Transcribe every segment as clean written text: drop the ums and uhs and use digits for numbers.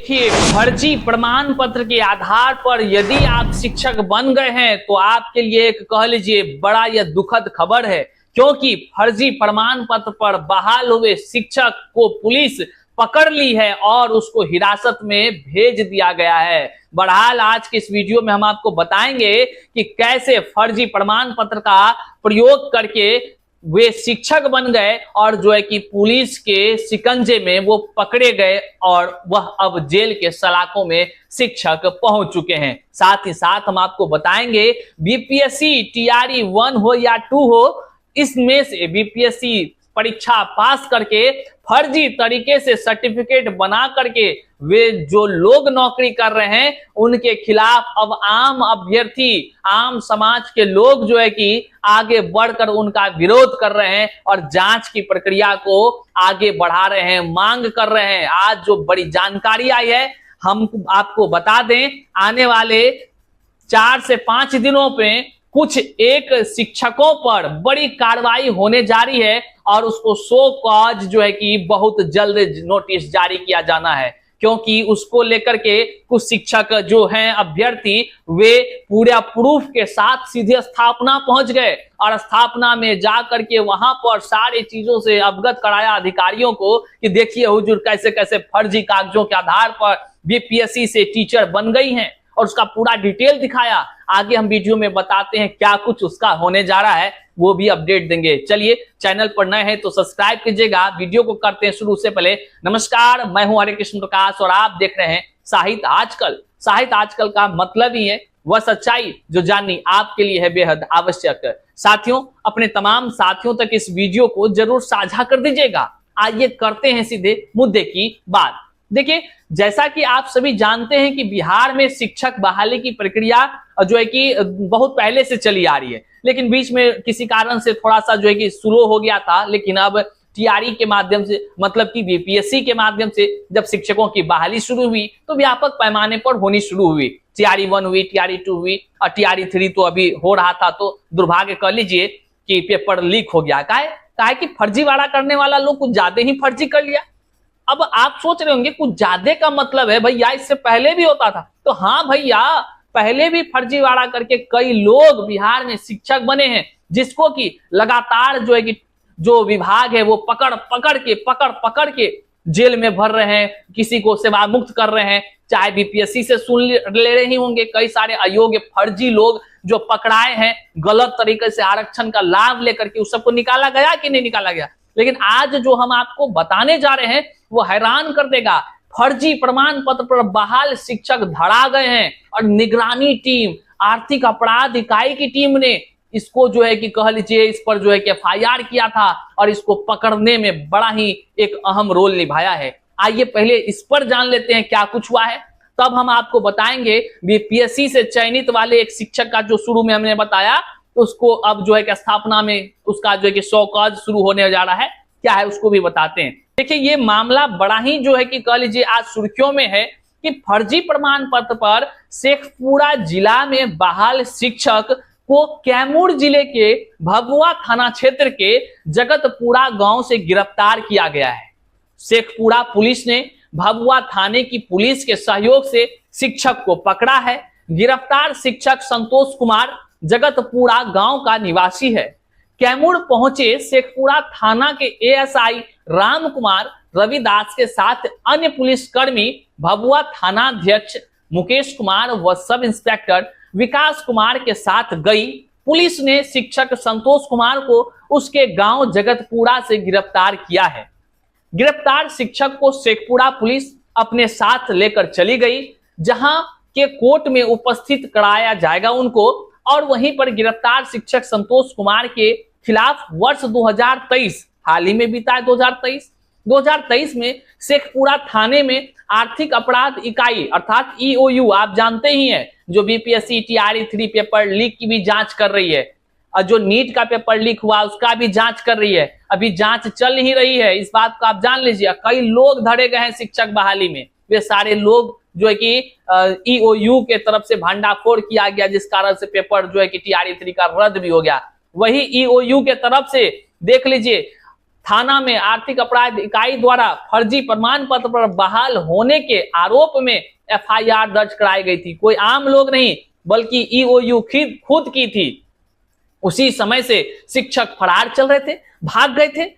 देखिए, फर्जी प्रमाण पत्र के आधार पर यदि आप शिक्षक बन गए हैं तो आपके लिए एक कह लीजिए बड़ा या दुखद खबर है, क्योंकि फर्जी प्रमाण पत्र पर बहाल हुए शिक्षक को पुलिस पकड़ ली है और उसको हिरासत में भेज दिया गया है। बहरहाल आज के इस वीडियो में हम आपको बताएंगे कि कैसे फर्जी प्रमाण पत्र का प्रयोग करके वे शिक्षक बन गए और जो है कि पुलिस के शिकंजे में वो पकड़े गए और वह अब जेल के सलाखों में शिक्षक पहुंच चुके हैं। साथ ही साथ हम आपको बताएंगे बीपीएससी टीआरई 1 हो या 2 हो, इसमें से बीपीएससी परीक्षा पास करके फर्जी तरीके से सर्टिफिकेट बना करके वे जो लोग नौकरी कर रहे हैं उनके खिलाफ अब आम अभ्यर्थी, आम समाज के लोग जो है कि आगे बढ़कर उनका विरोध कर रहे हैं और जांच की प्रक्रिया को आगे बढ़ा रहे हैं, मांग कर रहे हैं। आज जो बड़ी जानकारी आई है हम आपको बता दें, आने वाले 4 से 5 दिनों में कुछ एक शिक्षकों पर बड़ी कार्रवाई होने जा रही है और उसको शो कॉज जो है कि बहुत जल्द नोटिस जारी किया जाना है, क्योंकि उसको लेकर के कुछ शिक्षक जो हैं अभ्यर्थी वे पूरे प्रूफ के साथ सीधे स्थापना पहुंच गए और स्थापना में जा करके वहां पर सारी चीजों से अवगत कराया अधिकारियों को कि देखिए हुजूर कैसे कैसे फर्जी कागजों के आधार पर बीपीएससी से टीचर बन गई हैं और उसका पूरा डिटेल दिखाया। आगे हम वीडियो में बताते हैं क्या कुछ उसका होने जा रहा है, वो भी अपडेट देंगे। चलिए, चैनल पर नए हैं तो सब्सक्राइब कीजिएगा। वीडियो को करते हैं शुरू से पहले। नमस्कार, मैं हूं हरे कृष्ण प्रकाश और आप देख रहे हैं साहित्य आजकल। साहित्य आजकल का मतलब ही है वह सच्चाई जो जाननी आपके लिए है बेहद आवश्यक। साथियों, अपने तमाम साथियों तक इस वीडियो को जरूर साझा कर दीजिएगा। आइए करते हैं सीधे मुद्दे की बात। देखिए, जैसा कि आप सभी जानते हैं कि बिहार में शिक्षक बहाली की प्रक्रिया जो है कि बहुत पहले से चली आ रही है, लेकिन बीच में किसी कारण से थोड़ा सा जो है कि स्लो हो गया था। लेकिन अब टीआरई के माध्यम से, मतलब कि बीपीएससी के माध्यम से जब शिक्षकों की बहाली शुरू हुई तो व्यापक पैमाने पर होनी शुरू हुई। टीआरई 1 हुई, टीआरई 2 हुई और टीआरई 3 तो अभी हो रहा था। तो दुर्भाग्य कह लीजिए कि पेपर लीक हो गया। काहे कि फर्जीवाड़ा करने वाला लोग कुछ ज्यादा ही फर्जी कर लिया। अब आप सोच रहे होंगे कुछ ज्यादा का मतलब है भैया इससे पहले भी होता था। तो हाँ भैया, पहले भी फर्जीवाड़ा करके कई लोग बिहार में शिक्षक बने हैं, जिसको कि लगातार जो है कि जो विभाग है वो पकड़ के जेल में भर रहे हैं, किसी को सेवा मुक्त कर रहे हैं। चाहे बीपीएससी से सुन ले रहे ही होंगे, कई सारे अयोग्य फर्जी लोग जो पकड़ाए हैं गलत तरीके से आरक्षण का लाभ लेकर के, उस सबको निकाला गया कि नहीं निकाला गया। लेकिन आज जो हम आपको बताने जा रहे हैं वो हैरान कर देगा। फर्जी प्रमाण पत्र पर बहाल शिक्षक धरा गए हैं और निगरानी टीम, आर्थिक अपराध इकाई की टीम ने इसको जो है कि कह लीजिए इस पर जो है कि एफआईआर किया था और इसको पकड़ने में बड़ा ही एक अहम रोल निभाया है। आइए पहले इस पर जान लेते हैं क्या कुछ हुआ है, तब हम आपको बताएंगे बीपीएससी से चयनित वाले एक शिक्षक का जो शुरू में हमने बताया उसको अब जो है कि स्थापना में उसका जो है कि शो कॉज शुरू होने जा रहा है, क्या है उसको भी बताते हैं। देखिए, ये मामला बड़ा ही जो है कि कह लीजिए आज सुर्खियों में है कि फर्जी प्रमाण पत्र पर शेखपुरा जिला में बहाल शिक्षक को कैमूर जिले के भभुआ थाना क्षेत्र के जगतपुरा गांव से गिरफ्तार किया गया है। शेखपुरा पुलिस ने भभुआ थाने की पुलिस के सहयोग से शिक्षक को पकड़ा है। गिरफ्तार शिक्षक संतोष कुमार जगतपुरा गांव का निवासी है। कैमूर पहुंचे शेखपुरा थाना के एएसआई राम कुमार रविदास के साथ अन्य पुलिसकर्मी भभुआ थानाध्यक्ष मुकेश कुमार व सब इंस्पेक्टर विकास कुमार के साथ गई। पुलिस ने शिक्षक संतोष कुमार को उसके गांव जगतपुरा से गिरफ्तार किया है। गिरफ्तार शिक्षक को शेखपुरा पुलिस अपने साथ लेकर चली गई, जहां के कोर्ट में उपस्थित कराया जाएगा उनको। और वहीं पर गिरफ्तार शिक्षक संतोष कुमार के खिलाफ वर्ष 2023, हाल ही में बीता है 2023 में शेखपुरा थाने में आर्थिक अपराध इकाई अर्थात ईओयू, आप जानते ही हैं, जो बीपीएससी टीआरई 3 पेपर लीक की भी जांच कर रही है और जो नीट का पेपर लीक हुआ उसका भी जांच कर रही है। अभी जांच चल ही रही है, इस बात को आप जान लीजिए। कई लोग धरे गए हैं शिक्षक बहाली में, वे सारे लोग जो है कि ईओयू के तरफ से भंडाफोड़ किया गया, जिस कारण से पेपर जो है कि टीआरई 3 का रद्द भी हो गया। वही ईओयू के तरफ से देख लीजिए थाना में आर्थिक अपराध इकाई द्वारा फर्जी प्रमाण पत्र पर बहाल होने के आरोप में एफआईआर दर्ज कराई गई थी। कोई आम लोग नहीं बल्कि ईओयू खुद की थी। उसी समय से शिक्षक फरार चल रहे थे, भाग गए थे।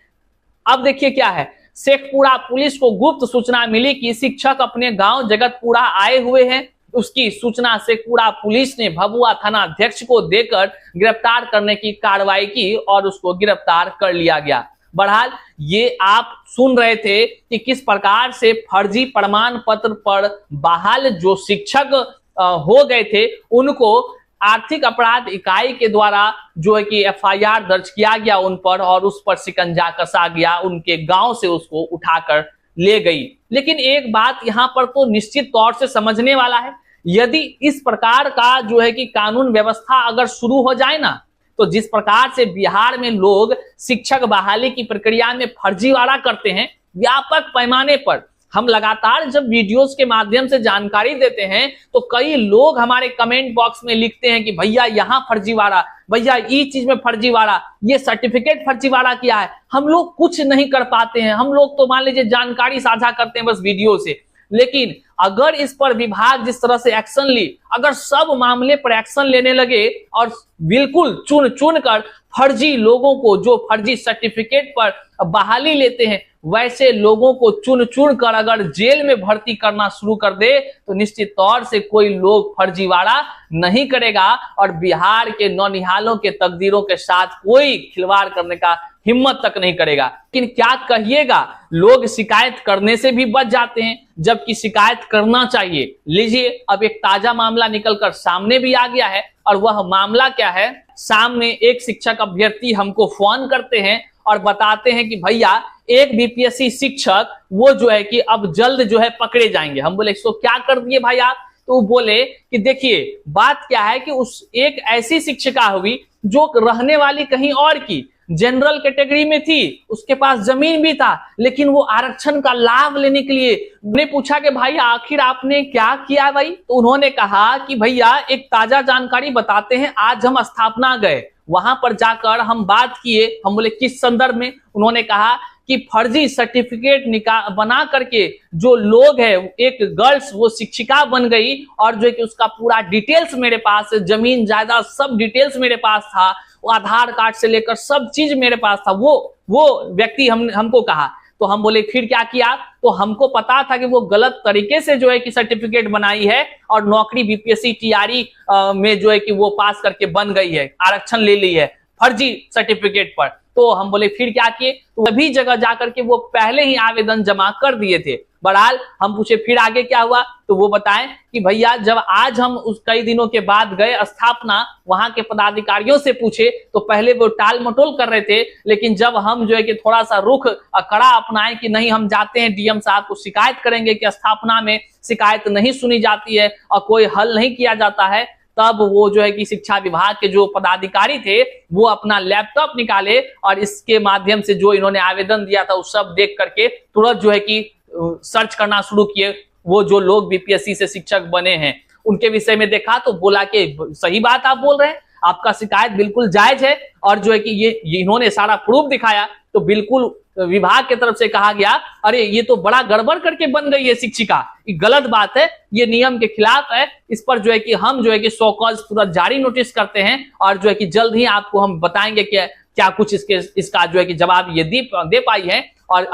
अब देखिए क्या है, शेखपुरा पुलिस को गुप्त सूचना मिली कि शिक्षक अपने गांव जगतपुरा आए हुए हैं। उसकी सूचना शेखपुरा पुलिस ने भभुआ थाना अध्यक्ष को देकर गिरफ्तार करने की कार्रवाई की और उसको गिरफ्तार कर लिया गया। बहरहाल ये आप सुन रहे थे कि किस प्रकार से फर्जी प्रमाण पत्र पर बहाल जो शिक्षक हो गए थे उनको आर्थिक अपराध इकाई के द्वारा जो है कि एफआईआर दर्ज किया गया उन पर और उस पर शिकंजा कसा गया, उनके गांव से उसको उठाकर ले गई। लेकिन एक बात यहां पर तो निश्चित तौर से समझने वाला है, यदि इस प्रकार का जो है कि कानून व्यवस्था अगर शुरू हो जाए ना, तो जिस प्रकार से बिहार में लोग शिक्षक बहाली की प्रक्रिया में फर्जीवाड़ा करते हैं व्यापक पैमाने पर, हम लगातार जब वीडियोस के माध्यम से जानकारी देते हैं तो कई लोग हमारे कमेंट बॉक्स में लिखते हैं कि भैया यहाँ फर्जीवाड़ा, भैया ये चीज में फर्जीवाड़ा, ये सर्टिफिकेट फर्जीवाड़ा किया है। हम लोग कुछ नहीं कर पाते हैं, हम लोग तो मान लीजिए जानकारी साझा करते हैं बस वीडियो से। लेकिन अगर इस पर विभाग जिस तरह से एक्शन ली, अगर सब मामले पर एक्शन लेने लगे और बिल्कुल चुन चुन कर फर्जी लोगों को जो फर्जी सर्टिफिकेट पर बहाली लेते हैं वैसे लोगों को चुन चुन कर अगर जेल में भर्ती करना शुरू कर दे तो निश्चित तौर से कोई लोग फर्जीवाड़ा नहीं करेगा और बिहार के नौनिहालों के तकदीरों के साथ कोई खिलवाड़ करने का हिम्मत तक नहीं करेगा। लेकिन क्या कहिएगा, लोग शिकायत करने से भी बच जाते हैं जबकि शिकायत करना चाहिए। लीजिए अब एक ताजा मामला निकलकर सामने भी आ गया है और वह मामला क्या है, सामने एक शिक्षक अभ्यर्थी हमको फोन करते हैं और बताते हैं कि भैया एक बीपीएससी शिक्षक वो जो है कि अब जल्द जो है पकड़े जाएंगे। हम बोले इसको क्या कर दिए भाई आप? तो वो बोले कि देखिए बात क्या है कि उस एक ऐसी शिक्षिका हुई जो रहने वाली कहीं और की जनरल कैटेगरी में थी, उसके पास जमीन भी था, लेकिन वो आरक्षण का लाभ लेने के लिए मैंने पूछा कि भाई आखिर आपने क्या किया भाई? तो उन्होंने कहा कि भैया एक ताजा जानकारी बताते हैं, आज हम स्थापना गए, वहां पर जाकर हम बात किए। हम बोले किस संदर्भ में? उन्होंने कहा कि फर्जी सर्टिफिकेट बना करके जो लोग है, एक गर्ल्स वो शिक्षिका बन गई और जो है कि उसका पूरा डिटेल्स मेरे पास है, जमीन जायदाद सब डिटेल्स मेरे पास था, वो आधार कार्ड से लेकर सब चीज मेरे पास था। वो व्यक्ति हमको कहा। तो हम बोले फिर क्या किया? तो हमको पता था कि वो गलत तरीके से जो है कि सर्टिफिकेट बनाई है और नौकरी बीपीएससी टीआरई में जो है कि वो पास करके बन गई है, आरक्षण ले ली है फर्जी सर्टिफिकेट पर। तो हम बोले फिर क्या किए? तो सभी जगह जाकर के वो पहले ही आवेदन जमा कर दिए थे। बहरहाल हम पूछे फिर आगे क्या हुआ? तो वो बताएं कि भैया जब आज हम उस कई दिनों के बाद गए स्थापना, वहां के पदाधिकारियों से पूछे तो पहले वो टाल मटोल कर रहे थे, लेकिन जब हम जो है कि थोड़ा सा रुख कड़ा अपनाए कि नहीं हम जाते हैं डीएम साहब को शिकायत करेंगे कि स्थापना में शिकायत नहीं सुनी जाती है और कोई हल नहीं किया जाता है, तब वो जो है कि शिक्षा विभाग के जो पदाधिकारी थे वो अपना लैपटॉप निकाले और इसके माध्यम से जो इन्होंने आवेदन दिया था उस सब देख करके तुरंत जो है कि सर्च करना शुरू किए। वो जो लोग बीपीएससी से शिक्षक बने हैं उनके विषय में देखा तो बोला कि सही बात आप बोल रहे हैं, आपका शिकायत बिल्कुल जायज है और जो है कि ये इन्होंने सारा प्रूफ दिखाया तो बिल्कुल विभाग की तरफ से कहा गया अरे ये तो बड़ा गड़बड़ करके बन गई है शिक्षिका, ये गलत बात है, ये नियम के खिलाफ है, इस पर जो है कि हम जो है कि सो कॉज तुरंत जारी नोटिस करते हैं और जो है कि जल्द ही आपको हम बताएंगे कि क्या कुछ इसका जो है कि जवाब ये दे पाई है। और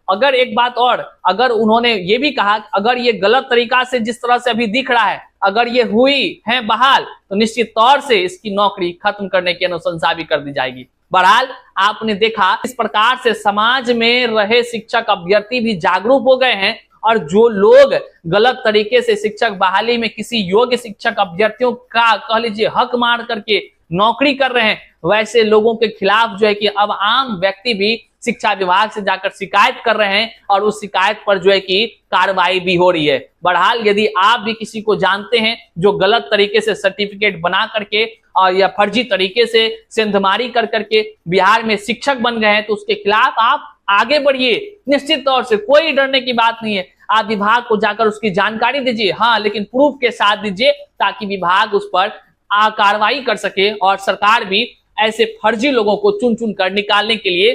अगर एक बात और, अगर उन्होंने ये भी कहा अगर ये गलत तरीका से जिस तरह से अभी दिख रहा है अगर ये हुई है बहाल तो निश्चित तौर से इसकी नौकरी खत्म करने की अनुशंसा भी कर दी जाएगी। बहरहाल आपने देखा इस प्रकार से समाज में रहे शिक्षक अभ्यर्थी भी जागरूक हो गए हैं और जो लोग गलत तरीके से शिक्षक बहाली में किसी योग्य शिक्षक अभ्यर्थियों का कह लीजिए हक मार करके नौकरी कर रहे हैं वैसे लोगों के खिलाफ जो है कि अब आम व्यक्ति भी शिक्षा विभाग से जाकर शिकायत कर रहे हैं और उस शिकायत पर जो है कि कार्रवाई भी हो रही है। बहरहाल यदि आप भी किसी को जानते हैं जो गलत तरीके से सर्टिफिकेट बना करके और या फर्जी तरीके से सेंधमारी कर करके बिहार में शिक्षक बन गए हैं तो उसके खिलाफ आप आगे बढ़िए, निश्चित तौर से कोई डरने की बात नहीं है। आप विभाग को जाकर उसकी जानकारी दीजिए, हाँ लेकिन प्रूफ के साथ दीजिए ताकि विभाग उस पर कार्रवाई कर सके और सरकार भी ऐसे फर्जी लोगों को चुन चुन कर निकालने के लिए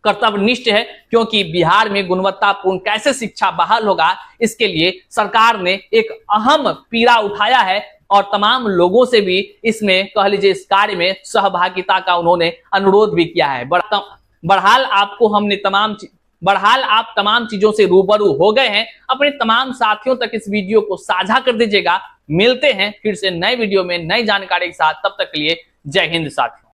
कर्तव्यनिष्ठ है, क्योंकि बिहार में गुणवत्तापूर्ण कैसे शिक्षा बहाल होगा, इसके लिए सरकार ने एक अहम पीड़ा उठाया है और तमाम लोगों से भी इसमें कह लीजिए इस कार्य में सहभागिता का उन्होंने अनुरोध भी किया है। बहरहाल आप तमाम चीजों से रूबरू हो गए हैं। अपने तमाम साथियों तक इस वीडियो को साझा कर दीजिएगा। मिलते हैं फिर से नए वीडियो में नई जानकारी के साथ, तब तक के लिए जय हिंद साथियों।